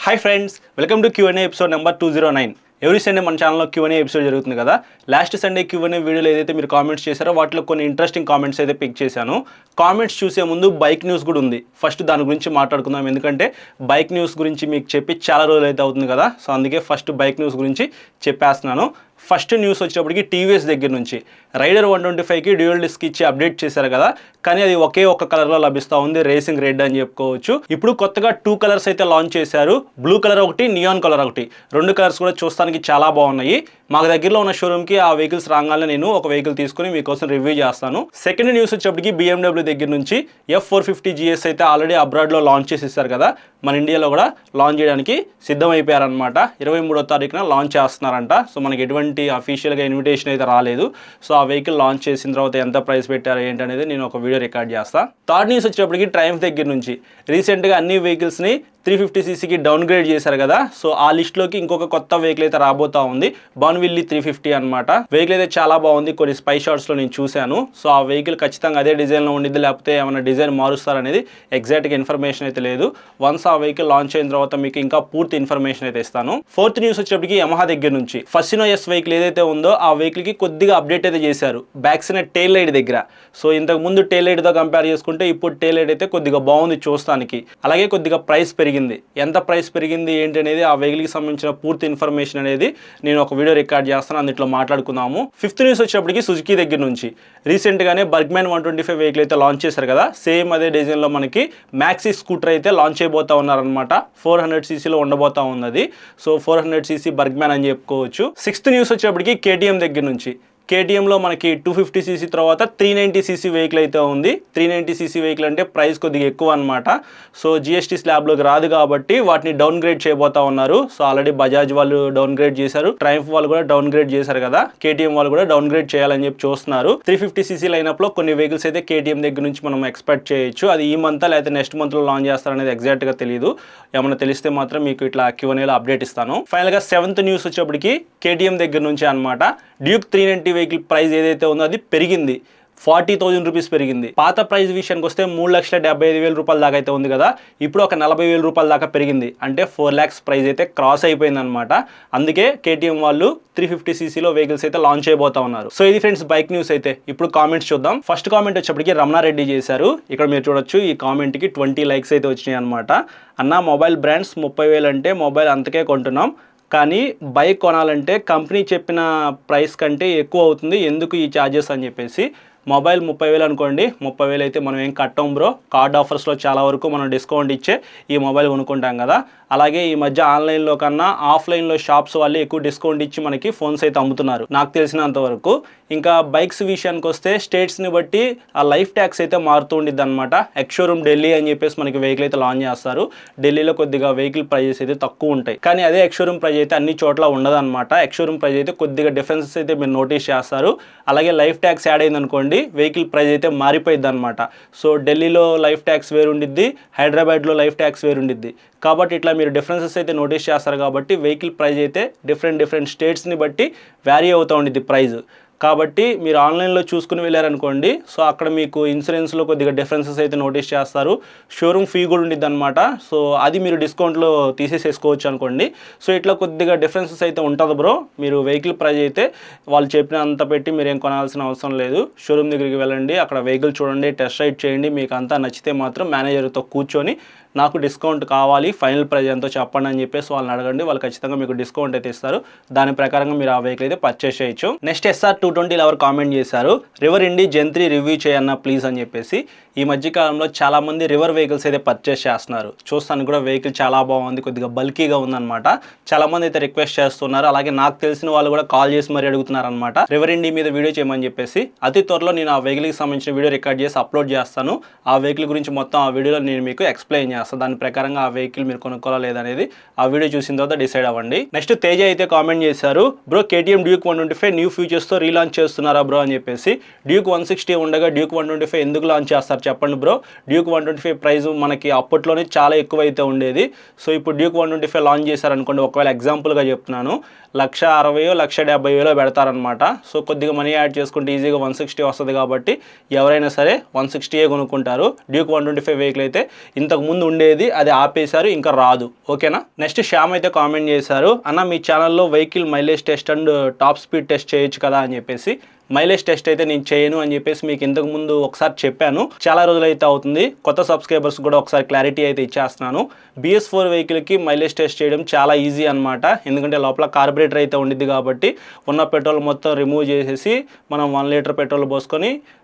Hi friends, welcome to Q&A episode number 209. Every Sunday మన ఛానల్లో Q&A episode జరుగుతుంది కదా. లాస్ట్ సండే Q&A వీడియోలో ఏదైతే మీరు కామెంట్స్ చేశారో వాటిలో కొన్ని ఇంట్రెస్టింగ్ కామెంట్స్ అయితే పిక్ చేశాను. కామెంట్స్ చూసే ముందు బైక్ న్యూస్ కూడా ఉంది. ఫస్ట్ దాని గురించి మాట్లాడుకుందాం, ఎందుకంటే బైక్ న్యూస్ గురించి మీకు చెప్పి చాలా రోజులు అయితే అవుతుంది కదా. సో అందుకే ఫస్ట్ బైక్ న్యూస్ గురించి చెప్పేస్తున్నాను. ఫస్ట్ న్యూస్ వచ్చేటప్పటికి టీవీఎస్ దగ్గర నుంచి రైడర్ 125కి డ్యూయల్ డిస్క్ ఇచ్చి అప్డేట్ చేశారు కదా, కానీ అది ఒకే ఒక కలర్లో లభిస్తూ ఉంది, రేసింగ్ రెడ్ అని చెప్పుకోవచ్చు. ఇప్పుడు కొత్తగా 2 కలర్స్ అయితే లాంచ్ చేశారు, బ్లూ కలర్ ఒకటి, నియాన్ కలర్ ఒకటి. 2 కలర్స్ కూడా చూస్తానికి చాలా బాగున్నాయి. మాకు దగ్గరలో ఉన్న షోరూమ్కి ఆ వెహికల్స్ రాగానే నేను ఒక వెహికల్ తీసుకుని మీకోసం రివ్యూ చేస్తాను. సెకండ్ న్యూస్ వచ్చేటప్పటికి BMW దగ్గర నుంచి F450 GS అయితే ఆల్రెడీ అబ్రాడ్లో లాంచ్ చేసేసారు కదా, మన ఇండియాలో కూడా లాంచ్ చేయడానికి సిద్ధమైపోయారనమాట. 23వ తారీఖున లాంచ్ చేస్తున్నారంట. సో మనకి ఎటువంటి అఫీషియల్గా ఇన్విటేషన్ అయితే రాలేదు. సో ఆ వెహికల్ లాంచ్ చేసిన తర్వాత ఎంత ప్రైస్ పెట్టారు ఏంటనేది నేను ఒక వీడియో రికార్డ్ చేస్తాను. థర్డ్ న్యూస్ వచ్చేటప్పటికి ట్రయంఫ్ దగ్గర నుంచి రీసెంట్గా అన్ని వెహికల్స్ని 350cc డౌన్గ్రేడ్ చేశారు కదా. సో ఆ లిస్ట్లోకి ఇంకొక కొత్త వెహికల్ అయితే రాబోతా ఉంది, బాన్విల్లీ 350 అనమాట. వెహికల్ అయితే చాలా బాగుంది, కొన్ని స్పై షాట్స్లో నేను చూశాను. సో ఆ వెహికల్ ఖచ్చితంగా అదే డిజైన్లో ఉండిద్ది, లేకపోతే ఏమైనా డిజైన్ మారుస్తారనేది ఎగ్జాక్ట్గా ఇన్ఫర్మేషన్ అయితే లేదు. వన్స్ ఆ వెహికల్ లాంచ్ అయిన తర్వాత మీకు ఇంకా పూర్తి ఇన్ఫర్మేషన్ అయితే ఇస్తాను. ఫోర్త్ న్యూస్ వచ్చేప్పటికి యమహా దగ్గర నుంచి ఫస్టినో ఎస్ వెహికల్ ఏదైతే ఉందో ఆ వెహికల్కి కొద్దిగా అప్డేట్ అయితే చేశారు బ్యాక్ సైడ్ టెయిల్ లైట్ దగ్గర. సో ఇంతకు ముందు టెయిల్ లైట్తో కంపేర్ చేసుకుంటే ఇప్పుడు టెయిల్ లైట్ అయితే కొద్దిగా బాగుంది చూస్తానికి. అలాగే కొద్దిగా ప్రైస్ పెరిగింది. ఎంత ప్రైస్ పెరిగింది ఏంటి అనేది, ఆ వెహికల్కి సంబంధించిన పూర్తి ఇన్ఫర్మేషన్ అనేది నేను ఒక వీడియో రికార్డ్ చేస్తాను, అందులో మాట్లాడుకుందాము. ఫిఫ్త్ న్యూస్ వచ్చేప్పటికి సుజుకి దగ్గర నుంచి రీసెంట్గానే బర్గ్మ్యాన్ 125 వెహికల్ అయితే లాంచ్ చేశారు కదా. సేమ్ అదే డిజైన్లో మనకి మ్యాక్సీ స్కూటర్ అయితే లాంచ్ అయిపోతా ఉన్నారనమాట. 400cc ఉండబోతా ఉన్నది. సో 400cc బర్గ్మ్యాన్ అని చెప్పుకోవచ్చు. సిక్స్త్ న్యూస్ వచ్చేప్పటికి KTM దగ్గర నుంచి KTMలో మనకి 250cc తర్వాత 390cc వెహికల్ అయితే ఉంది. 390cc వెహికల్ అంటే ప్రైస్ కొద్దిగా ఎక్కువ అనమాట. సో GST స్లాబ్లోకి రాదు కాబట్టి వాటిని డౌన్ గ్రేడ్ చేయబోతా ఉన్నారు. సో ఆల్రెడీ బజాజ్ వాళ్ళు డౌన్ గ్రేడ్ చేశారు, ట్రయంఫ్ వాళ్ళు కూడా డౌన్ గ్రేడ్ చేశారు కదా, KTM వాళ్ళు కూడా డౌన్ గ్రేడ్ చేయాలని చెప్పి చూస్తున్నారు. 350cc లైనప్లో కొన్ని వెహికల్స్ అయితే KTM దగ్గర నుంచి మనం ఎక్స్పెక్ట్ చేయొచ్చు. అది ఈ మంత్ లేకపోతే నెక్స్ట్ మంత్లో లాంచ్ చేస్తారనేది ఎగ్జాక్ట్గా తెలియదు. ఏమైనా తెలిస్తే మాత్రం మీకు ఇట్లా Q&Aలో అప్డేట్ ఇస్తాను. ఫైనల్గా సెవెంత్ న్యూస్ వచ్చేప్పటికి KTM దగ్గర నుంచి అనమాట. డ్యూక్ 390 వెహికల్ ప్రైస్ ఏదైతే ఉందో అది పెరిగింది, 40,000 రూపీస్ పెరిగింది. పాత ప్రైస్ విషయానికి వస్తే 3,75,000 రూపాయల దాకా అయితే ఉంది కదా, ఇప్పుడు ఒక 40,000 రూపాయల దాకా పెరిగింది. అంటే 4 lakhs ప్రైస్ అయితే క్రాస్ అయిపోయింది అనమాట. అందుకే KTM వాళ్ళు 350cc వెహికల్స్ అయితే లాంచ్ అయిపోతా ఉన్నారు. సో ఇది ఫ్రెండ్స్ బైక్ న్యూస్ అయితే. ఇప్పుడు కామెంట్స్ చూద్దాం. ఫస్ట్ కామెంట్ వచ్చేప్పటికి రమణారెడ్డి చేశారు. ఇక్కడ మీరు చూడొచ్చు, ఈ కామెంట్కి 20 likes అయితే వచ్చినాయి అనమాట. అన్న, మొబైల్ బ్రాండ్స్ 30,000 అంటే మొబైల్ అంతకే కొంటున్నాం, కానీ బైక్ కొనాలంటే కంపెనీ చెప్పిన ప్రైస్ కంటే ఎక్కువ అవుతుంది, ఎందుకు ఈ ఛార్జెస్ అని చెప్పేసి. మొబైల్ 30,000 అనుకోండి, 30,000 అయితే మనం ఏం కట్టం బ్రో. కార్డ్ ఆఫర్స్లో చాలా వరకు మనం డిస్కౌంట్ ఇచ్చే ఈ మొబైల్ కొనుక్కుంటాం కదా. అలాగే ఈ మధ్య ఆన్లైన్లో కన్నా ఆఫ్లైన్లో షాప్స్ వాళ్ళు ఎక్కువ డిస్కౌంట్ ఇచ్చి మనకి ఫోన్స్ అయితే అమ్ముతున్నారు నాకు తెలిసినంత వరకు. ఇంకా బైక్స్ విషయానికి వస్తే స్టేట్స్ని బట్టి ఆ లైఫ్ ట్యాక్స్ అయితే మారుతూ ఉండిద్ది అనమాట. ఎక్స్-షోరూమ్ ఢిల్లీ అని చెప్పేసి మనకి వెహికల్ అయితే లాంచ్ చేస్తారు. ఢిల్లీలో కొద్దిగా వెహికల్ ప్రైజెస్ అయితే తక్కువ ఉంటాయి, కానీ అదే ఎక్స్-షోరూమ్ ప్రైజ్ అయితే అన్ని చోట్ల ఉండదు అనమాట. ఎక్స్-షోరూమ్ ప్రైజ్ అయితే కొద్దిగా డిఫరెన్సెస్ అయితే మీరు నోటీస్ చేస్తారు. అలాగే లైఫ్ ట్యాక్స్ యాడ్ అయింది అనుకోండి, వెహికల్ ప్రైస్ అయితే మారిపోయింది అనమాట. సో ఢిల్లీలో లైఫ్ ట్యాక్స్ వేరుండిద్ది, హైదరాబాద్లో లైఫ్ ట్యాక్స్ వేరుండిద్ది. కాబట్టి ఇట్లా మీరు డిఫరెన్సెస్ అయితే నోటీస్ చేస్తారు. కాబట్టి వెహికల్ ప్రైస్ అయితే డిఫరెంట్ స్టేట్స్ని బట్టి వ్యారీ అవుతూ ఉండిద్ది ప్రైజ్. కాబట్టి మీరు ఆన్లైన్లో చూసుకుని వెళ్ళారనుకోండి, సో అక్కడ మీకు ఇన్సూరెన్స్లో కొద్దిగా డిఫరెన్సెస్ అయితే నోటీస్ చేస్తారు. షోరూమ్ ఫీ కూడా ఉండిద్ది అనమాట. సో అది మీరు డిస్కౌంట్లో తీసేసుకోవచ్చు అనుకోండి. సో ఇట్లా కొద్దిగా డిఫరెన్సెస్ అయితే ఉంటుంది బ్రో. మీరు వెహికల్ ప్రైస్ అయితే వాళ్ళు చెప్పినంత పెట్టి మీరు ఏం కొనాల్సిన అవసరం లేదు. షోరూమ్ దగ్గరికి వెళ్ళండి, అక్కడ వెహికల్ చూడండి, టెస్ట్ రైడ్ చేయండి. మీకు అంతా నచ్చితే మాత్రం మేనేజర్తో కూర్చొని నాకు డిస్కౌంట్ కావాలి, ఫైనల్ ప్రైస్ ఎంతో చెప్పండి అని చెప్పేసి వాళ్ళని అడగండి. వాళ్ళు ఖచ్చితంగా మీకు డిస్కౌంట్ అయితే ఇస్తారు. దాని ప్రకారంగా మీరు ఆ వెహికల్ అయితే పర్చేస్ చేయొచ్చు. నెక్స్ట్ SR220 ఎవరు కామెంట్ చేశారు, రివర్ ఇండి జెన్ 3 రివ్యూ చేయన్నా ప్లీజ్ అని చెప్పేసి. ఈ మధ్యకాలంలో చాలామంది రివర్ వెహికల్స్ అయితే పర్చేస్ చేస్తున్నారు. చూస్తానికి కూడా వెహికల్ చాలా బాగుంది, కొద్దిగా బల్కీగా ఉందన్నమాట. చాలామంది అయితే రిక్వెస్ట్ చేస్తున్నారు. అలాగే నాకు తెలిసిన వాళ్ళు కూడా కాల్ చేసి మరీ అడుగుతున్నారు అనమాట, రివర్ ఇండి మీద వీడియో చేయమని చెప్పేసి. అతి త్వరలో నేను ఆ వెహికల్కి సంబంధించిన వీడియో రికార్డ్ చేసి అప్లోడ్ చేస్తాను. ఆ వెహికల్ గురించి మొత్తం ఆ వీడియోలో నేను మీకు ఎక్స్ప్లెయిన్ చేస్తాను. దాని ప్రకారంగా ఆ వెహికల్ మీరు కొనుక్కోవాలా లేదనేది ఆ వీడియో చూసిన తర్వాత డిసైడ్ అవ్వండి. నెక్స్ట్ తేజ అయితే కామెంట్ చేశారు, బ్రో KTM డ్యూక్ 125 న్యూ ఫీచర్స్తో రీలాంచ్ చేస్తున్నారా బ్రో అని చెప్పేసి. డ్యూక్ 160 ఉండగా డ్యూక్ 125 ఎందుకు లాంచ్ చేస్తారు చెప్పండి బ్రో. డ్యూక్ 125 ప్రైస్ మనకి అప్పట్లోనే చాలా ఎక్కువ అయితే ఉండేది. సో ఇప్పుడు డ్యూక్ 125 లాంచ్ చేశారనుకోండి, ఒకవేళ ఎగ్జాంపుల్గా చెప్తున్నాను, 160,000 170,000 పెడతారనమాట. సో కొద్దిగా మనీ యాడ్ చేసుకుంటే ఈజీగా 160 వస్తుంది. కాబట్టి ఎవరైనా సరే 160 కొనుక్కుంటారు. డ్యూక్ 125 వెహికల్ అయితే ఇంతకు ముందు ఉండేది, అది ఆపేశారు, ఇంకా రాదు. ఓకేనా. నెక్స్ట్ శ్యామ్ అయితే కామెంట్ చేశారు, అన్న మీ ఛానల్లో vehicle mileage test and top speed test చేయొచ్చు కదా అని చెప్పేసి. మైలేజ్ టెస్ట్ అయితే నేను చేయను అని చెప్పేసి మీకు ఇంతకు ముందు ఒకసారి చెప్పాను. చాలా రోజులు అయితే అవుతుంది. కొత్త సబ్స్క్రైబర్స్ కూడా ఒకసారి క్లారిటీ అయితే ఇచ్చేస్తున్నాను. BS4 వెహికల్కి మైలేజ్ టెస్ట్ చేయడం చాలా ఈజీ అనమాట. ఎందుకంటే లోపల కార్బొరేటర్ అయితే ఉండిద్ది కాబట్టి ఉన్న పెట్రోల్ మొత్తం రిమూవ్ చేసేసి మనం 1 లీటర్ పెట్రోల్ పోసుకొని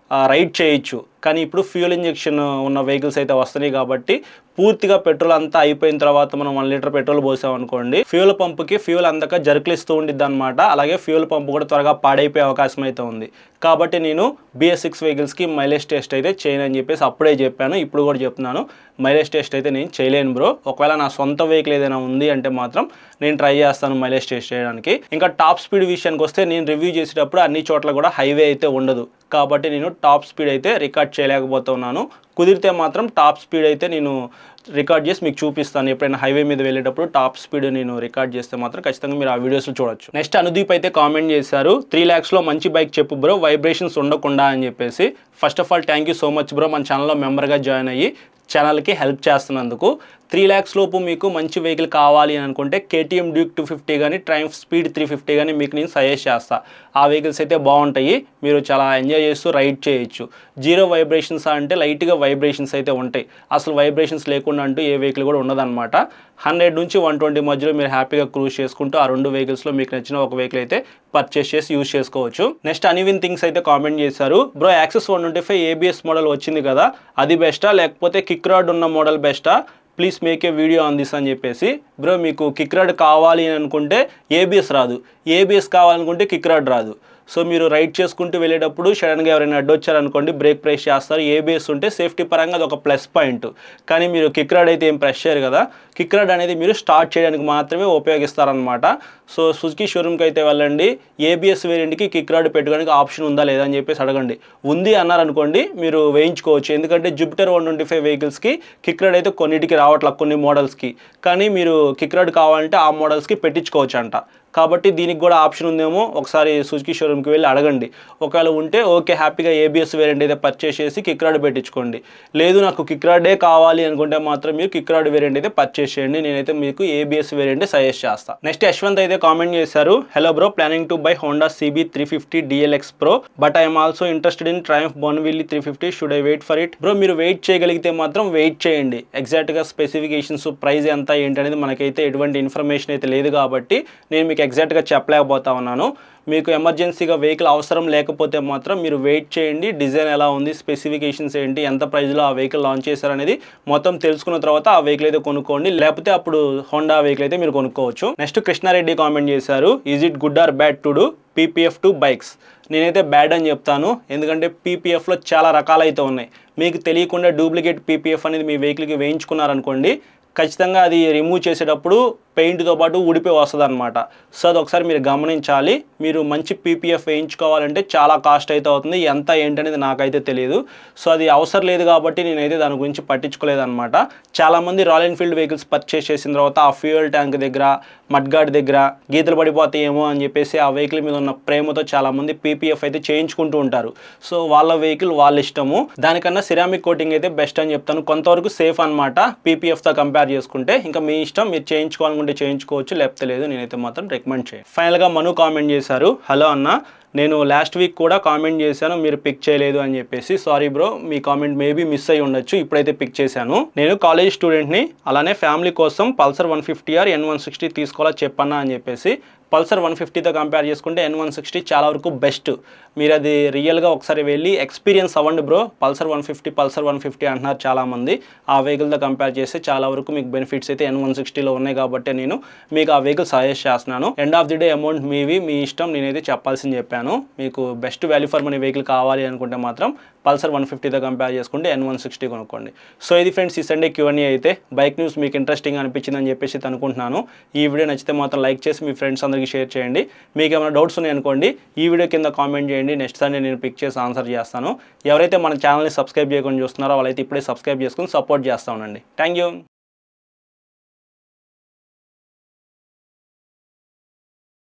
రైడ్ చేయొచ్చు. కానీ ఇప్పుడు ఫ్యూయల్ ఇంజెక్షన్ ఉన్న వెహికల్స్ అయితే వస్తున్నాయి కాబట్టి పూర్తిగా పెట్రోల్ అంతా అయిపోయిన తర్వాత మనం 1 లీటర్ పెట్రోల్ పోసామనుకోండి, ఫ్యూయల్ పంపుకి ఫ్యూయల్ అందక జర్కిలిస్తూ ఉండిద్ది అనమాట. అలాగే ఫ్యూయల్ పంపు కూడా త్వరగా పాడైపోయే అవకాశం అయితే ఉంది. కాబట్టి నేను BS6 వెహికల్స్కి మైలేజ్ టెస్ట్ అయితే చేయను అని చెప్పేసి అప్పుడే చెప్పాను. ఇప్పుడు కూడా చెప్తున్నాను, మైలేజ్ టెస్ట్ అయితే నేను చేయలేను బ్రో. ఒకవేళ నా సొంత వెహికల్ ఏదైనా ఉంది అంటే మాత్రం నేను ట్రై చేస్తాను మైలేజ్ టెస్ట్ చేయడానికి. ఇంకా టాప్ స్పీడ్ విషయానికి వస్తే నేను రివ్యూ చేసేటప్పుడు అన్ని చోట్ల కూడా హైవే అయితే ఉండదు కాబట్టి నేను టాప్ స్పీడ్ అయితే రికార్డ్ చేయలేకపోతున్నాను. కుదిరితే మాత్రం టాప్ స్పీడ్ అయితే నేను రికార్డ్ చేసి మీకు చూపిస్తాను. ఎప్పుడైనా హైవే మీద వెళ్ళేటప్పుడు టాప్ స్పీడ్ నేను రికార్డ్ చేస్తే మాత్రం ఖచ్చితంగా మీరు ఆ వీడియోస్లో చూడొచ్చు. నెక్స్ట్ అనుదీప్ అయితే కామెంట్ చేశారు, 3 lakhsలో మంచి బైక్ చెప్పు బ్రో, వైబ్రేషన్స్ ఉండకుండా అని చెప్పేసి. First of all thank you so much bro, మన ఛానల్లో మెంబర్గా జాయిన్ అయ్యి ఛానల్కి హెల్ప్ చేస్తున్నందుకు. 3 lakhs లోపు మీకు మంచి వెహికల్ కావాలి అని అనుకుంటే KTM డ్యూక్ 250 కానీ ట్రయంఫ్ స్పీడ్ 350 కానీ మీకు నేను సజెస్ట్ చేస్తాను. ఆ వెహికల్స్ అయితే బాగుంటాయి, మీరు చాలా ఎంజాయ్ చేస్తూ రైడ్ చేయొచ్చు. జీరో వైబ్రేషన్స్ అంటే లైట్గా వైబ్రేషన్స్ అయితే ఉంటాయి, అసలు వైబ్రేషన్స్ లేకుండా అంటూ ఏ వెహికల్ కూడా ఉండదన్నమాట. 100 నుంచి 120 మధ్యలో మీరు హ్యాపీగా క్రూజ్ చేసుకుంటూ ఆ 2 వెహికల్స్లో మీకు నచ్చిన ఒక వెహికల్ అయితే పర్చేస్ చేసి యూజ్ చేసుకోవచ్చు. నెక్స్ట్ అనివిన్ థింగ్స్ అయితే కామెంట్ చేశారు, బ్రో యాక్సెస్ 125 ABS మోడల్ వచ్చింది కదా, అది బెస్టా లేకపోతే కిక్ రాడ్ ఉన్న మోడల్ బెస్టా, please make a video on this అని చెప్పేసి. బ్రో మీకు కిక్ రాడ్ కావాలి అని అనుకుంటే ABS రాదు, ABS కావాలనుకుంటే కిక్ రాడ్ రాదు. సో మీరు రైడ్ చేసుకుంటూ వెళ్ళేటప్పుడు సడన్గా ఎవరైనా అడ్డొచ్చారనుకోండి, బ్రేక్ ప్రెస్ చేస్తారు. ABS ఉంటే సేఫ్టీ పరంగా అది ఒక ప్లస్ పాయింట్. కానీ మీరు కిక్ రాడ్ అయితే ఏం ప్రెస్ చేయరు కదా. కిక్ రాడ్ అనేది మీరు స్టార్ట్ చేయడానికి మాత్రమే ఉపయోగిస్తారనమాట. సో సుజుకి షోరూమ్కి అయితే వెళ్ళండి, ABS వేరియంట్కి కిక్ రాడ్ పెట్టుకోవడానికి ఆప్షన్ ఉందా లేదా అని చెప్పేసి అడగండి. ఉంది అన్నారనుకోండి మీరు వేయించుకోవచ్చు. ఎందుకంటే జూపిటర్ 125 వెహికల్స్కి కిక్ రాడ్ అయితే కొన్నిటికి రావట్లేదు, కొన్ని మోడల్స్కి. కానీ మీరు కిక్ రాడ్ కావాలంటే ఆ మోడల్స్కి పెట్టించుకోవచ్చు అంట. కాబట్టి దీనికి కూడా ఆప్షన్ ఉందేమో, ఒకసారి సుజుకి షోరూమ్కి వెళ్ళి అడగండి. ఒకవేళ ఉంటే ఓకే, హ్యాపీగా ABS వేరియంట్ అయితే పర్చేస్ చేసి కిక్ రాడ్ పెట్టించుకోండి. లేదు నాకు కిక్ రాడే కావాలి అనుకుంటే మాత్రం మీరు కిక్ రాడ్ వేరియంట్ అయితే పర్చేస్ చేయండి. నేనైతే మీకు ABS వేరియంట్ సజెస్ట్ చేస్తాను. నెక్స్ట్ యశ్వంత్ అయితే కామెంట్ చేశారు, hello bro, planning to buy Honda CB 350 DLX Pro but I'm also interested in Triumph Bonneville 350. Should I wait for it? Bro మీరు wait చేయగలిగితే మాత్రం వెయిట్ చేయండి. ఎగ్జాక్ట్గా స్పెసిఫికేషన్స్, ప్రైస్ ఎంత ఏంటనేది మనకైతే ఎటువంటి ఇన్ఫర్మేషన్ అయితే లేదు కాబట్టి నేను మీకు ఎగ్జాక్ట్గా చెప్పలేకపోతా ఉన్నాను. మీకు ఎమర్జెన్సీగా వెహికల్ అవసరం లేకపోతే మాత్రం మీరు వెయిట్ చేయండి. డిజైన్ ఎలా ఉంది, స్పెసిఫికేషన్స్ ఏంటి, ఎంత ప్రైస్లో ఆ వెహికల్ లాంచ్ చేశారనేది మొత్తం తెలుసుకున్న తర్వాత ఆ వెహికల్ అయితే కొనుక్కోండి. లేకపోతే అప్పుడు హోండా వెహికల్ అయితే మీరు కొనుక్కోవచ్చు. నెక్స్ట్ కృష్ణారెడ్డి కామెంట్ చేశారు, is it good or bad to do PPF to bikes? నేనైతే బ్యాడ్ అని చెప్తాను. ఎందుకంటే PPFలో చాలా రకాలైతే ఉన్నాయి. మీకు తెలియకుండా డూప్లికేట్ PPF అనేది మీ వెహికల్కి వేయించుకున్నారనుకోండి, ఖచ్చితంగా అది రిమూవ్ చేసేటప్పుడు పెయింట్తో పాటు ఊడిపోయి వస్తుంది అనమాట. సో అది ఒకసారి మీరు గమనించాలి. మీరు మంచి PPF వేయించుకోవాలంటే చాలా కాస్ట్ అయితే అవుతుంది. ఎంత ఏంటనేది నాకైతే తెలియదు. సో అది అవసరం లేదు కాబట్టి నేనైతే దాని గురించి పట్టించుకోలేదన్నమాట. చాలామంది రాయల్ ఎన్ఫీల్డ్ వెహికల్స్ పర్చేస్ చేసిన తర్వాత ఆ ఫ్యూయల్ ట్యాంక్ దగ్గర, మడ్గార్డ్ దగ్గర గీతలు పడిపోతాయేమో అని చెప్పేసి ఆ వెహికల్ మీద ఉన్న ప్రేమతో చాలామంది PPF అయితే చేయించుకుంటూ ఉంటారు. సో వాళ్ళ వెహికల్ వాళ్ళ ఇష్టము. దానికన్నా సిరామిక్ కోటింగ్ అయితే బెస్ట్ అని చెప్తాను. కొంతవరకు సేఫ్ అనమాట PPFతో కంపేర్ చేసుకుంటే. ఇంకా మీ ఇష్టం, మీరు చేయించుకోవాలనుకుంటే చేయించుకోవచ్చు, లేకపోతే లేదు. నేనైతే మాత్రం రికమెండ్ చేయను. ఫైనల్గా మను కామెంట్ చేశారు, హలో అన్న, నేను లాస్ట్ వీక్ కూడా కామెంట్ చేశాను, మీరు పిక్ చేయలేదు అని చెప్పేసి. సారీ బ్రో, మీ కామెంట్ మేబీ మిస్ అయ్యి ఉండొచ్చు, ఇప్పుడైతే పిక్ చేశాను. నేను కాలేజ్ స్టూడెంట్ని, అలానే ఫ్యామిలీ కోసం పల్సర్ 150 ఆర్ N160 తీసుకోవాలా చెప్పన్నా అని చెప్పేసి. పల్సర్ 150తో కంపేర్ చేసుకుంటే N160 చాలా వరకు బెస్ట్. మీరు అది రియల్గా ఒకసారి వెళ్ళి ఎక్స్పీరియన్స్ అవ్వండి బ్రో. పల్సర్ 150 అంటున్నారు చాలామంది. ఆ వెహికల్తో కంపేర్ చేస్తే చాలా వరకు మీకు బెనిఫిట్స్ అయితే N160లో ఉన్నాయి కాబట్టి నేను మీకు ఆ వెహికల్ సజెస్ట్ చేస్తున్నాను. End of the day amount మీవి, మీ ఇష్టం. నేనైతే చెప్పాల్సింది చెప్పాను. మీకు best value for money vehicle కావాలి అనుకుంటే మాత్రం పల్సర్ 150తో కంపేర్ చేసుకుంటే N160 కొనుక్కోండి. సో ఇది ఫ్రెండ్స్ ఈ సండే Q&A అయితే. బైక్ న్యూస్ మీకు ఇంట్రెస్టింగ్ అనిపించిందని చెప్పేసి అనుకుంటున్నాను. ఈ వీడియో నచ్చితే మాత్రం లైక్ చేసి మీ ఫ్రెండ్స్ అందరికీ షేర్ చేయండి. మీకు ఏమైనా డౌట్స్ ఉన్నాయనుకోండి, ఈ వీడియో కింద కామెంట్ చేయండి. నెక్స్ట్ సండే నేను పిక్ చేసి ఆన్సర్ చేస్తాను. ఎవరైతే మన ఛానల్ని సబ్స్క్రైబ్ చేయకుండా చూస్తున్నారో వాళ్ళైతే ఇప్పుడే సబ్స్క్రైబ్ చేసుకుని సపోర్ట్ చేస్తూ ఉండండి. Thank you.